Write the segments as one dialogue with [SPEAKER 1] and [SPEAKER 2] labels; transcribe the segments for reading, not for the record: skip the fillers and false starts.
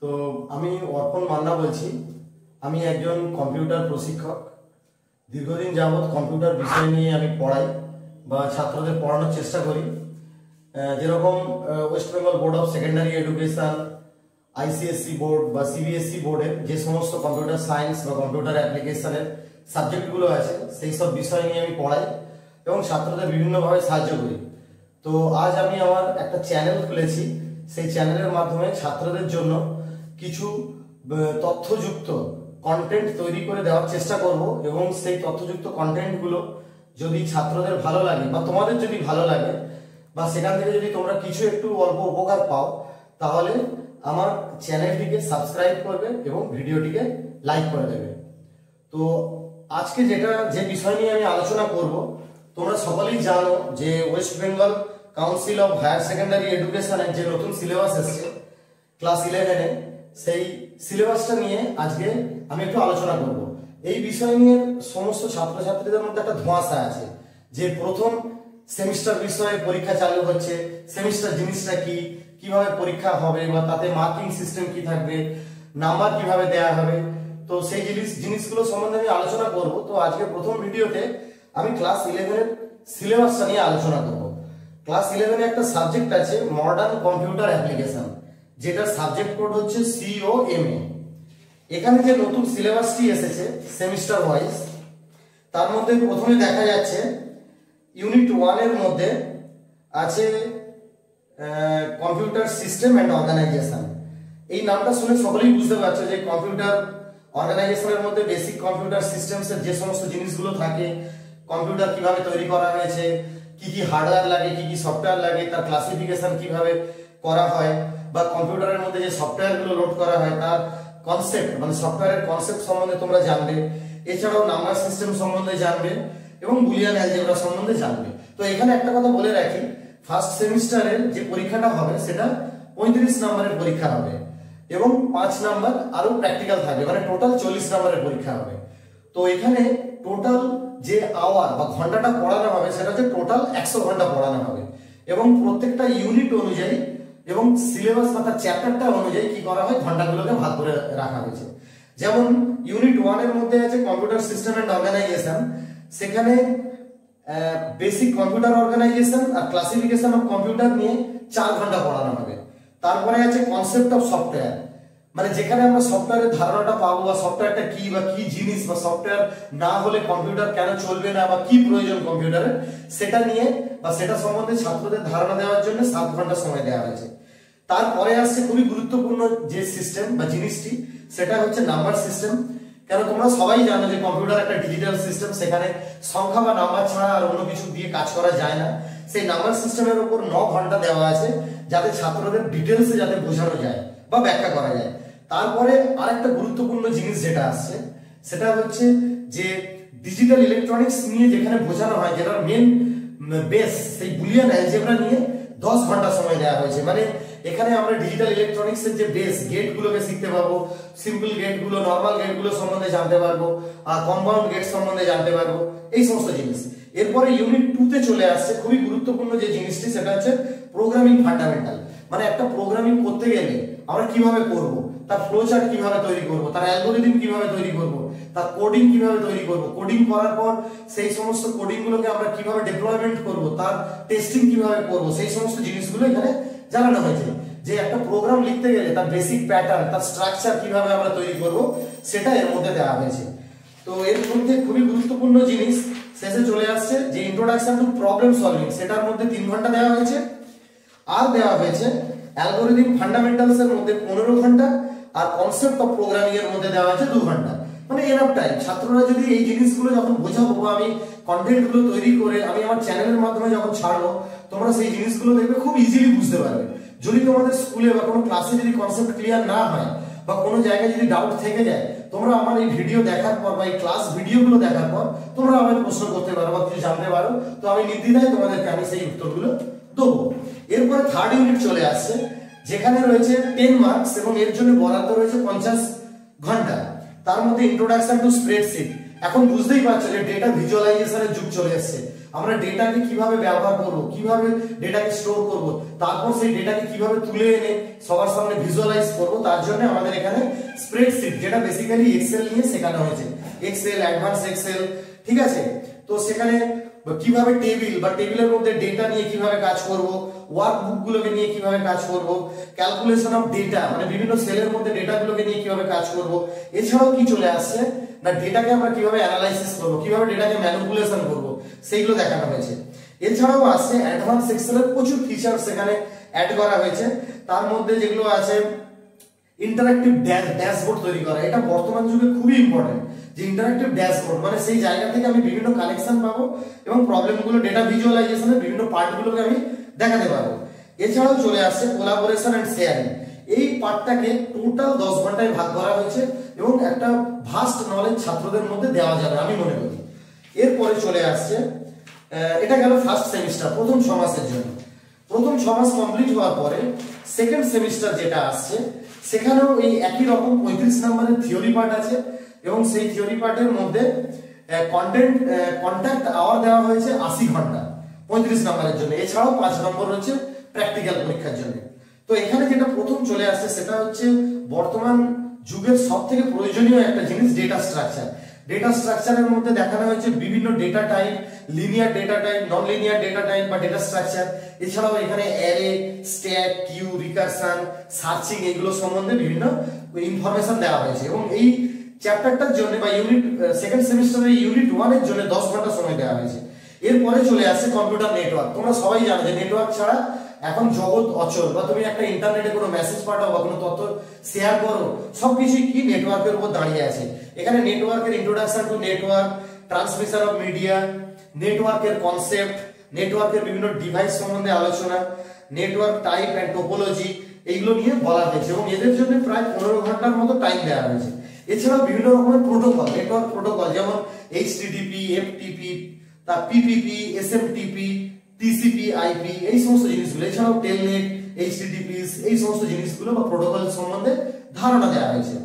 [SPEAKER 1] তো আমি অর্পণ মান্না বলছি। আমি একজন কম্পিউটার প্রশিক্ষক। দীর্ঘদিন যাবৎ কম্পিউটার বিষয় নিয়ে আমি পড়াই বা ছাত্রদের পড়ানোর চেষ্টা করি। যেরকম West Bengal board of secondary education, ICSE board বা সিবিএসসি বোর্ডের যে সমস্ত কম্পিউটার সায়েন্স বা কম্পিউটার অ্যাপ্লিকেশনের সাবজেক্টগুলো আছে সেই সব বিষয় নিয়ে আমি পড়াই এবং ছাত্রদের বিভিন্নভাবে সাহায্য করি। তো আজ আমি আমার একটা চ্যানেল খুলেছি। সেই চ্যানেলের মাধ্যমে ছাত্রদের জন্য কিছু তথ্যযুক্ত কন্টেন্ট তৈরি করে দেওয়ার চেষ্টা করব এবং সেই তথ্যযুক্ত কন্টেন্টগুলো যদি ছাত্রদের ভালো লাগে বা তোমাদের যদি ভালো লাগে বা সেখান থেকে যদি তোমরা কিছু একটু অল্প উপকার পাও, তাহলে আমার চ্যানেলটিকে সাবস্ক্রাইব করবে এবং ভিডিওটিকে লাইক করে দেবে। তো আজকে যে বিষয় নিয়ে আমি আলোচনা করব, তোমরা সকলেই জানো যে West Bengal council of higher secondary এডুকেশনের যে নতুন সিলেবাস এসছে ক্লাস 11-এ, সেই সিলেবাসটা নিয়ে আজকে আমি একটু আলোচনা করব। এই বিষয় নিয়ে সমস্ত ছাত্রছাত্রীদের মধ্যে একটা ধোঁয়াশা আছে যে প্রথম সেমিস্টার বিষয়ে পরীক্ষা চালু হচ্ছে, সেমিস্টার জিনিসটা কি, কিভাবে পরীক্ষা হবে বা তাতে মার্কিং সিস্টেম কি থাকবে, নাম্বার কিভাবে দেয়া হবে। তো সেই জিনিসগুলো সম্বন্ধে আমি আলোচনা করব। তো আজকে প্রথম ভিডিওতে আমি ক্লাস 11-এর সিলেবাসটা নিয়ে আলোচনা করব। ক্লাস 11-এ একটা সাবজেক্ট আছে মডার্ন কম্পিউটার অ্যাপ্লিকেশন, যেটার সাবজেক্ট কোড হচ্ছে COMA। এখানে যে নতুন সিলেবাসটি এসেছে সেমিস্টার ওয়াইজ, তার মধ্যে প্রথমে দেখা যাচ্ছে ইউনিট 1-এর মধ্যে আছে কম্পিউটার সিস্টেম অ্যান্ড অর্গানাইজেশন। এই নামটা শুনে সকলেই বুঝতে পারছো যে কম্পিউটার অর্গানাইজেশনের মধ্যে বেসিক কম্পিউটার সিস্টেমসের যে সমস্ত জিনিসগুলো থাকে, কম্পিউটার কিভাবে তৈরি করা হয়েছে, কি কি হার্ডওয়্যার লাগে, কি কি সফটওয়্যার লাগে, তার ক্লাসিফিকেশন কিভাবে করা হয়, বা কম্পিউটারের মধ্যে যে সফটওয়্যারগুলো লোড করা হয় তার কনসেপ্ট মানে সফটওয়্যারের কনসেপ্ট সম্বন্ধে তোমরা জানবে। এছাড়াও নাম্বার সিস্টেম সম্বন্ধে জানবে এবং বুলিয়ান অ্যালজেব্রা সম্বন্ধে জানবে। তো এখানে একটা কথা বলে রাখি, ফার্স্ট সেমিস্টারের যে পরীক্ষাটা হবে সেটা 35 নম্বরের পরীক্ষা হবে এবং 5 নাম্বার আরো প্র্যাকটিক্যাল থাকবে, মানে টোটাল 40 নম্বরের পরীক্ষা হবে। তো এখানে টোটাল যে আওয়ার বা ঘন্টাটা পড়ানো হবে সেটা হচ্ছে টোটাল 100 ঘন্টা পড়ানো হবে এবং প্রত্যেকটা ইউনিট অনুযায়ী এবং সিলেবাস বা চ্যাপ্টারটা অনুযায়ী কি করা হয় ঘন্টাগুলোকে ভাগ করে রাখা হয়েছে। যেমন ইউনিট 1-এর মধ্যে আছে কম্পিউটার সিস্টেম অ্যান্ড অর্গানাইজেশন। সেখানে বেসিক কম্পিউটার অর্গানাইজেশন আর ক্লাসিফিকেশন অফ কম্পিউটার নিয়ে 4 ঘন্টা পড়ানো হবে। তারপরে আছে কনসেপ্ট অফ সফটওয়্যার, মানে যেখানে আমরা সফটওয়্যারের ধারণাটা পাবো বা সফটওয়্যারটা কি বা কি জিনিস বা সফটওয়্যার না হলে কম্পিউটার কেন চলবে না বা কি প্রয়োজন কম্পিউটারের, সেটা নিয়ে বা সেটা সম্বন্ধে ছাত্রদের ধারণা দেওয়ার জন্য 7 ঘন্টা সময় দেওয়া হয়েছে। তারপরে আসছে খুবই গুরুত্বপূর্ণ যে সিস্টেম বা জিনিসটি, সেটা হচ্ছে নাম্বার সিস্টেম। কেন তোমরা সবাই জানো যে কম্পিউটার একটা ডিজিটাল সিস্টেম, সেখানে সংখ্যা বা নাম্বার ছাড়া আর অন্য কিছু দিয়ে কাজ করা যায় না। সেই নাম্বার সিস্টেমের উপর 9 ঘন্টা দেওয়া আছে যাতে ছাত্রদের ডিটেলসে যাতে বোঝানো যায় বা ব্যাখ্যা করা যায়। তারপরে আরেকটা গুরুত্বপূর্ণ জিনিস যেটা আসছে সেটা হচ্ছে যে ডিজিটাল ইলেকট্রনিক্স নিয়ে যেখানে বোঝানো হয়, যেটার মেন বেস সেই বুলিয়ান অ্যালজেব্রা নিয়ে 10 ঘন্টা সময় দেওয়া হয়েছে। মানে এখানে আমরা ডিজিটাল ইলেকট্রনিক্স এর যে বেস গেটগুলোকে শিখতে পারবো, সিম্পল গেটগুলো, নরমাল গেটগুলো সম্বন্ধে জানতে পারবো, আর কম্পাউন্ড গেট সম্বন্ধে জানতে পারবো, এই সমস্ত জিনিস। এরপরে ইউনিট 2-তে চলে আসছে খুবই গুরুত্বপূর্ণ যে জিনিসটি, সেটা হচ্ছে প্রোগ্রামিং ফান্ডামেন্টাল। মানে একটা প্রোগ্রামিং করতে গেলে আমরা কিভাবে করব, তার ফ্লো চার্ট কিভাবে তৈরি করব, তার অ্যালগরিদম কিভাবে তৈরি করব, তার কোডিং কিভাবে তৈরি করব, কোডিং করার পর সেই সমস্ত কোডিং গুলোকে আমরা কিভাবে ডেপ্লয়মেন্ট করব, তার টেস্টিং কিভাবে করব, সেই সমস্ত জিনিসগুলো এখানে জানানো হয়েছে। যে একটা প্রোগ্রাম লিখতে গেলে তার বেসিক প্যাটার্ন, তার স্ট্রাকচার কিভাবে আমরা তৈরি করব, সেটা এর মধ্যে দেওয়া হয়েছে। তো এর মধ্যে খুবই গুরুত্বপূর্ণ জিনিস শেষে চলে আসছে যে ইন্ট্রোডাকশন টু প্রবলেম সলভিং, সেটার মধ্যে 3 ঘন্টা দেওয়া হয়েছে। আর দেওয়া হয়েছে অ্যালগরিদম ফান্ডামেন্টালস এর মধ্যে 15 ঘন্টা আর কনসেপ্ট অফ প্রোগ্রামিং এর মধ্যে দেওয়া হয়েছে 2 ঘন্টা। মানে এনাফ টাইম। ছাত্ররা যদি এই জিনিসগুলো যখন বোঝাবো বা আমি কন্টেন্টগুলো তৈরি করে আমি আমার চ্যানেলের মাধ্যমে যখন ছাড়বো, তোমরা সেই জিনিসগুলো দেখবে খুব ইজিলি বুঝতে পারবে। যদি তোমাদের স্কুলে বা কোনো ক্লাসে যদি কনসেপ্ট ক্লিয়ার না হয় বা কোনো জায়গায় যদি ডাউট থেকে যায়, তোমরা আমার এই ভিডিও দেখার পর বা এই ক্লাস ভিডিওগুলো দেখার পর তোমরা আমাকে প্রশ্ন করতে পারো বা কিছু জানতে পারো। তো আমি নির্দ্বিধায় তোমাদেরকে আমি সেই উত্তরগুলো দেবো। এরপরে 3rd ইউনিট চলে আসছে, যেখানে রয়েছে 10 মার্কস এবং এর জন্য বরাদ্দ রয়েছে 50 ঘন্টা। তার মধ্যে ইন্ট্রোডাকশন টু স্প্রেডশিট। এখন বুঝতেই পারছো যে ডেটা ভিজুয়ালাইজেশনের যুগ চলে এসেছে। আমরা ডেটাকে কিভাবে ব্যবহার করব, কিভাবে ডেটাকে স্টোর করব, তারপর সেই ডেটাকে কিভাবে তুলে এনে সবার সামনে ভিজুয়ালাইজ করব, তার জন্য আমাদের এখানে স্প্রেডশিট, যেটা বেসিক্যালি এক্সেল নিয়ে শেখানো হয়েছে, এক্সেল, অ্যাডভান্স এক্সেল, ঠিক আছে। তো সেখানে কিভাবে টেবিল বা টেবিলের মধ্যে ডেটা নিয়ে কিভাবে কাজ করব, ওয়ার্কবুক গুলোকে নিয়ে কিভাবে কাজ করব, ক্যালকুলেশন অফ ডেটা মানে বিভিন্ন সেলের মধ্যে ডেটাগুলোকে নিয়ে কিভাবে কাজ করব, এছাড়াও কি চলে আসছে না ডেটাকে আমরা কিভাবে অ্যানালাইসিস করব, কিভাবে ডেটাকে ম্যানিপুলেশন করব, সেইগুলো দেখানো হয়েছে। এছাড়াও আছে অ্যাডভান্স এক্সেলের প্রচুর ফিচার সেখানে অ্যাড করা হয়েছে। তার মধ্যে যেগুলো আছে ইন্টারঅ্যাক্টিভ ড্যাশবোর্ড তৈরি করা, এটা বর্তমান যুগে খুবই ইম্পর্টেন্ট। যে ইন্টারঅ্যাক্টিভ ড্যাশবোর্ড মানে সেই জায়গা থেকে আমি বিভিন্ন কালেকশন পাবো এবং প্রবলেমগুলো ডেটা ভিজুয়ালাইজেশনের বিভিন্ন পার্টগুলোকে আমি দেখাতে পারবো। এছাড়াও চলে আসছে কোলাবোরেশন এন্ড শেয়ারিং, এই পার্টটাকে টোটাল 10 ঘন্টায় ভাগ করা হয়েছে এবং একটা ভাস্ট নলেজ ছাত্রদের মধ্যে দেওয়া যাবে আমি মনে করি। এরপরে চলে আসছে এটা গেল ফার্স্ট সেমিস্টার, প্রথম 6 মাসের জন্য। প্রথম 6 মাস কমপ্লিট হওয়ার পরে সেকেন্ড সেমিস্টার যেটা আসছে সেখানেও এই একই রকম 35 নম্বরের থিওরি পার্ট আছে এবং সেই থিওরি পার্টের মধ্যে কন্ট্যাক্ট আওয়ার দেওয়া হয়েছে 80 ঘন্টা 35 নম্বরের জন্য। এছাড়াও 5 নম্বর হচ্ছে প্র্যাকটিক্যাল পরীক্ষার জন্য। তো এখানে যেটা প্রথম চলে আসছে সেটা হচ্ছে বর্তমান যুগের সবথেকে প্রয়োজনীয় একটা জিনিস ডেটা স্ট্রাকচার। ডেটা স্ট্রাকচারের মধ্যে দেখানো হয়েছে বিভিন্ন data type, linear data type, non linear data type বা ডেটা স্ট্রাকচার। এছাড়াও এখানে array, stack, queue, recursion, searching এগুলো সম্বন্ধে বিভিন্ন ইনফরমেশন দেওয়া হয়েছে এবং এই চ্যাপ্টারটার জন্য বা ইউনিট সেকেন্ড সেমিস্টারের ইউনিট 1 এর জন্য 10 ঘন্টা সময় দেওয়া হয়েছে। এরপরে চলে আসছে কম্পিউটার নেটওয়ার্ক। তোমরা সবাই জানো যে নেটওয়ার্ক ছাড়া এখন জগৎ অচল, বা তুমি একটা ইন্টারনেটে কোনো মেসেজ পাঠাও বা কোনো তথ্য শেয়ার করো, সবকিছু কি নেটওয়ার্কের উপর দাঁড়িয়ে আছে। এখানে নেটওয়ার্কের introduction to network, transmission of media, নেটওয়ার্কের কনসেপ্ট, নেটওয়ার্কের বিভিন্ন ডিভাইস সম্বন্ধে আলোচনা, নেটওয়ার্ক টাইপ অ্যান্ড টোপোলজি, এইগুলো নিয়ে বলা হয়েছে এবং এদের জন্য প্রায় 15 ঘন্টার মতো টাইম দেওয়া হয়েছে। এছাড়াও বিভিন্ন রকমের প্রোটোকল, নেটওয়ার্ক প্রোটোকল যেমন HTTP, FTP, তা PPP, SMTP, TCP, IP, এই সমস্ত জিনিসগুলো, এছাড়াও টেলনেট, HTTPs, এই সমস্ত জিনিসগুলো বা প্রোটোকল সম্বন্ধে ধারণা দেওয়া হয়েছে।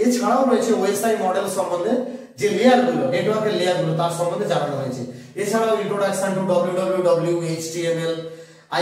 [SPEAKER 1] এছাড়াও রয়েছে ওএসআই মডেল সম্বন্ধে যে লেয়ারগুলো, নেটওয়ার্কের লেয়ারগুলো তার সম্বন্ধে জানানো হয়েছে। এছাড়াও introduction to www, HTML,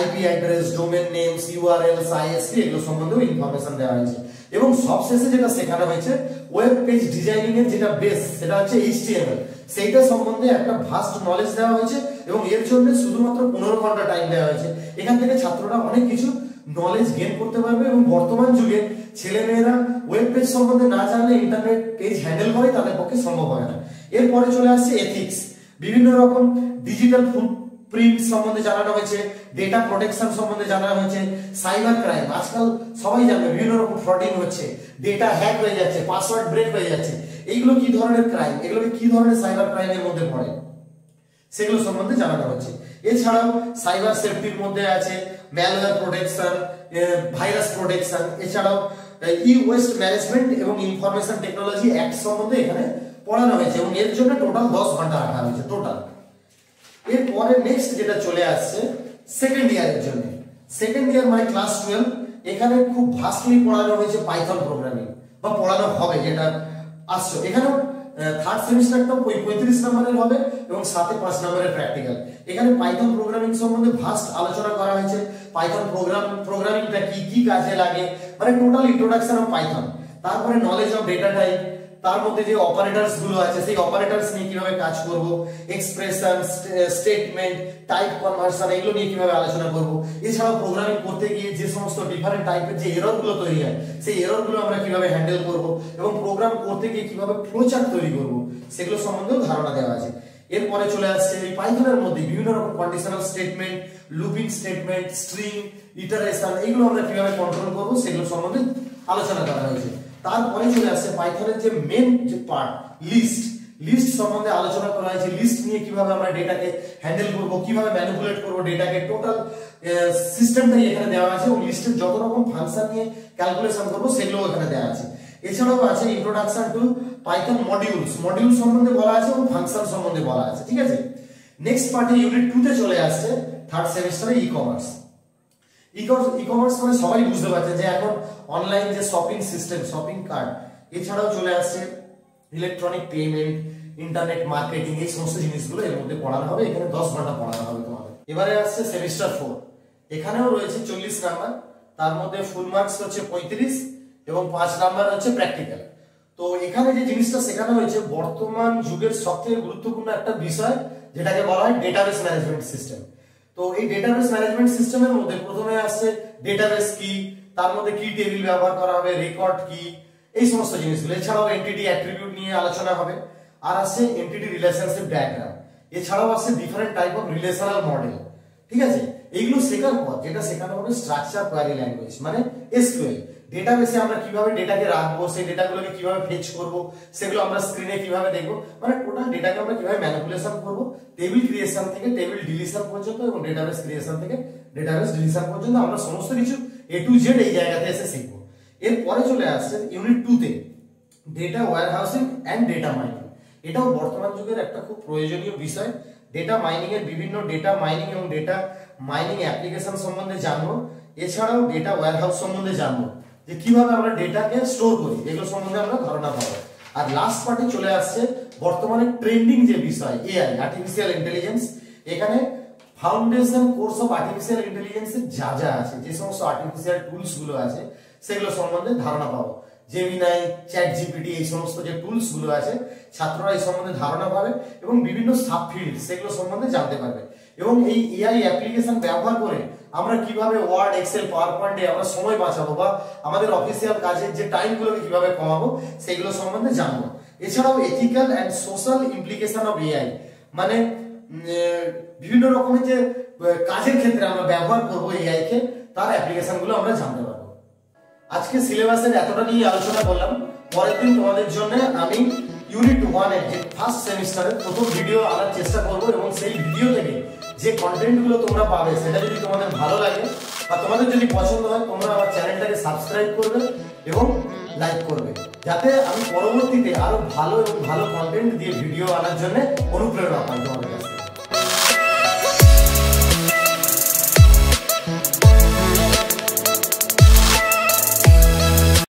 [SPEAKER 1] IP address, domain names, URLs, ISP এগুলো সম্বন্ধেও ইনফরমেশন দেওয়া হয়েছে এবং সবশেষে যেটা শেখানো হয়েছে ওয়েব পেজ ডিজাইনিং এর যেটা বেস সেটা হচ্ছে HTML, সেইটা সম্বন্ধে একটা ভাস্ট নলেজ দেওয়া হয়েছে এবং এর জন্য শুধুমাত্র 15 ঘন্টা টাইম দেওয়া হয়েছে। এখান থেকে ছাত্ররা অনেক কিছু নলেজ গেইন করতে পারবে এবং বর্তমান যুগে ছেলেমেয়েরা ওয়েব পেজ সম্বন্ধে না জানলে ইন্টারনেট পেজ হ্যান্ডেল করে তাদের পক্ষে সম্ভব হয় না। এরপরে চলে আসছে এথিক্স, বিভিন্ন রকম ডিজিটাল ফুটপ্রিন্ট সম্বন্ধে জানানো হয়েছে, ডেটা প্রোটেকশন সম্বন্ধে জানানো হয়েছে, সাইবার ক্রাইম, আজকাল সবাই জানে বিভিন্ন রকম ফ্রডিং হচ্ছে, ডেটা হ্যাক হয়ে যাচ্ছে, পাসওয়ার্ড ব্রেক হয়ে যাচ্ছে, এইগুলো কি ধরনের ক্রাইম, এগুলোকে কি ধরনের সাইবার ক্রাইমের মধ্যে পড়ে সেগুলো সম্বন্ধে জানানো হচ্ছে। এছাড়াও সাইবার সেফটির মধ্যে আছে ম্যালওয়্যার প্রোটেকশন, ভাইরাস প্রোটেকশন, এছাড়াও ই ওয়েস্ট ম্যানেজমেন্ট এবং ইনফরমেশন টেকনোলজি অ্যাক্ট সম্বন্ধে এখানে পড়ানো হয়েছে এবং এর জন্য টোটাল 10 ঘন্টা রাখা হয়েছে টোটাল। এরপরে নেক্সট যেটা চলে আসছে সেকেন্ড ইয়ারের জন্য, সেকেন্ড ইয়ার মানে ক্লাস 12, এখানে খুব ভাস্টলি পড়ানো হয়েছে পাইথন প্রোগ্রামিং বা পড়ানো হবে যেটা আসছে। এখানেও থার্ড সেমিস্টারটাও 35 নম্বরের হবে এবং সাথে 5 নম্বরের প্র্যাকটিক্যাল। এখানে পাইথন প্রোগ্রামিং সম্বন্ধে ভাস্ট আলোচনা করা হয়েছে, পাইথন প্রোগ্রামিংটা কি কি কাজে লাগে, মানে টোটাল ইন্ট্রোডাকশন অফ পাইথন। তারপরে নলেজ অফ ডেটা টাইপ, তার মধ্যে যে অপারেটরস গুলো আছে সেই অপারেটরস নিয়ে কিভাবে কাজ করব, এক্সপ্রেশন, স্টেটমেন্ট, টাইপ কনভার্সন এগুলো নিয়ে কিভাবে আলোচনা করব। এছাড়াও প্রোগ্রামিং করতে গিয়ে যে সমস্ত ডিফারেন্ট টাইপের যে এরর গুলো তৈরি হয় সেই এরর গুলো আমরা কিভাবে হ্যান্ডেল করব এবং প্রোগ্রাম করতে গিয়ে কিভাবে ফ্লোচার্ট তৈরি করব সেগুলো সম্বন্ধেও ধারণা দেওয়া আছে। এরপরে চলে আসছে এই পাইথনের মধ্যে বিভিন্ন রকম conditional statement, looping statement, string, iteration এগুলো আমরা কিভাবে কন্ট্রোল করব সেগুলো সম্বন্ধে আলোচনা করা হয়েছে। তারপরে চলে আসছে পাইথনের যে মেন যে পার্ট লিস্ট সম্বন্ধে আলোচনা করা হয়েছে, লিস্ট নিয়ে কিভাবে আমরা ডেটাকে হ্যান্ডেল করব, কিভাবে ম্যানিপুলেট করব ডেটাকে, টোটাল সিস্টেমটাই এখানে দেওয়া আছে এবং লিস্টের যত রকম ফাংশন নিয়ে ক্যালকুলেশন করব সেগুলো এখানে দেওয়া আছে। এছাড়াও আছে ইন্ট্রোডাকশন টু পাইথন মডিউল সম্বন্ধে বলা আছে এবং ফাংশন সম্বন্ধে বলা আছে, ঠিক আছে। নেক্সট পার্টে ইউনিট 2 তে চলে আসছে থার্ড সেমিস্টারে ই-কমার্স মানে সবাই বুঝতে পারছে যে এখন অনলাইন যে শপিং সিস্টেম, শপিং কার্ট, এছাড়াও চলে আসছে ইলেকট্রনিক পেমেন্ট, ইন্টারনেট মার্কেটিং, এই সমস্ত জিনিসগুলো এর মধ্যে পড়ানো হবে। এখানে 10 ঘন্টা পড়ানো হবে তোমাদের। এবারে আসছে সেমিস্টার 4, এখানেও রয়েছে 40 নাম্বার, তার মধ্যে ফুল মার্কস হচ্ছে 35 এবং 5 নাম্বার হচ্ছে প্র্যাকটিক্যাল। তো এখানে যে জিনিসটা শেখানো হয়েছে বর্তমান যুগের সবথেকে গুরুত্বপূর্ণ একটা বিষয়, যেটাকে বলা হয় ডেটাবেস ম্যানেজমেন্ট সিস্টেম। তো এই ডেটাবেস ম্যানেজমেন্ট সিস্টেমের মধ্যে প্রথমে আসছে ডেটাবেস কি, তার মধ্যে কি টেবিল ব্যবহার করা হবে, রেকর্ড কি, এই সমস্ত জিনিসগুলো। এছাড়াও এন্টিটি অ্যাট্রিবিউট নিয়ে আলোচনা হবে। আর আসছে এন্টিটি রিলেশনশিপ ডায়াগ্রাম। এছাড়াও আসছে different type of relational model. ঠিক আছে, এইগুলো শেখার পর যেটা শেখানো হবে স্ট্রাকচার কোয়ারি ল্যাঙ্গুয়েজ মানে এসকিউএল। ডেটাবেসে আমরা কিভাবে ডেটাকে রাখবো, সেই ডেটাগুলোকে কিভাবে ফেচ করব, সেগুলো আমরা স্ক্রিনে কিভাবে দেখবো, মানে টোটাল ডেটাকে আমরা কিভাবে ম্যানিপুলেশন করব, টেবিল ক্রিয়েশন থেকে টেবিল ডিলিশন পর্যন্ত এবং ডেটাবেস ক্রিয়েশন থেকে ডেটাবেস ডিলিশন পর্যন্ত আমরা সমস্ত কিছু A to Z এই জায়গাতে এসে শিখবো। এরপরে চলে আসছে ইউনিট 2 তে ডেটা ওয়্যারহাউসিং এন্ড ডেটা মাইনিং। এটাও বর্তমান যুগের একটা খুব প্রয়োজনীয় বিষয়। ডেটা মাইনিং এর বিভিন্ন ডেটা মাইনিং এবং ডেটা মাইনিং অ্যাপ্লিকেশন সম্বন্ধে জানবো। এছাড়াও ডেটা ওয়্যারহাউস সম্বন্ধে জানবো, যে কিভাবে আমরা ডেটাকে স্টোর করি, এগুলো সম্বন্ধে আমরা ধারণা পাবো। আর লাস্ট পার্টে চলে আসছে বর্তমানে ট্রেন্ডিং যে বিষয় এআই, আর্টিফিশিয়াল ইন্টেলিজেন্স। এখানে foundation course of artificial intelligence এর যা যা আছে, যে সমস্ত আর্টিফিশিয়াল টুলস গুলো আছে সেগুলো সম্বন্ধে ধারণা পাবো। জেমিনাই, চ্যাট জিপিটি, এই সমস্ত যে টুলস গুলো আছে ছাত্ররা এই সম্বন্ধে ধারণা পাবে এবং বিভিন্ন সাবফিল্ড সেগুলো সম্বন্ধে জানতে পারবে। এবং এই এআই অ্যাপ্লিকেশন ব্যবহার করে আমরা কিভাবে ওয়ার্ড, এক্সেল, পাওয়ার পয়েন্টে আমরা সময় বাঁচাবো বা আমাদের অফিসিয়াল কাজের যে টাইমগুলোকে কিভাবে কমাবো সেগুলো সম্বন্ধে জানবো। এছাড়াও ethical and social implication of AI, মানে বিভিন্ন রকমের যে কাজের ক্ষেত্রে আমরা ব্যবহার করবো এআই কে, তার অ্যাপ্লিকেশন গুলো আমরা জানতে পারবো। আজকে সিলেবাসের এতটা নিয়ে আলোচনা করলাম। পরের দিন তোমাদের জন্য আমি ইউনিট 1 এর যে ফার্স্ট সেমিস্টারের প্রথম ভিডিও আনার চেষ্টা করব এবং সেই ভিডিও থেকে যে কন্টেন্ট গুলো তোমরা পাবে সেটা যদি তোমাদের ভালো লাগে বা তোমাদের যদি পছন্দ হয়, তোমরা আমার চ্যানেলটাকে সাবস্ক্রাইব করবে এবং লাইক করবে, যাতে আমি পরবর্তীতে আরো ভালো এবং ভালো কন্টেন্ট দিয়ে ভিডিও আনার জন্য অনুপ্রেরণা পাই তোমাদের কাছে।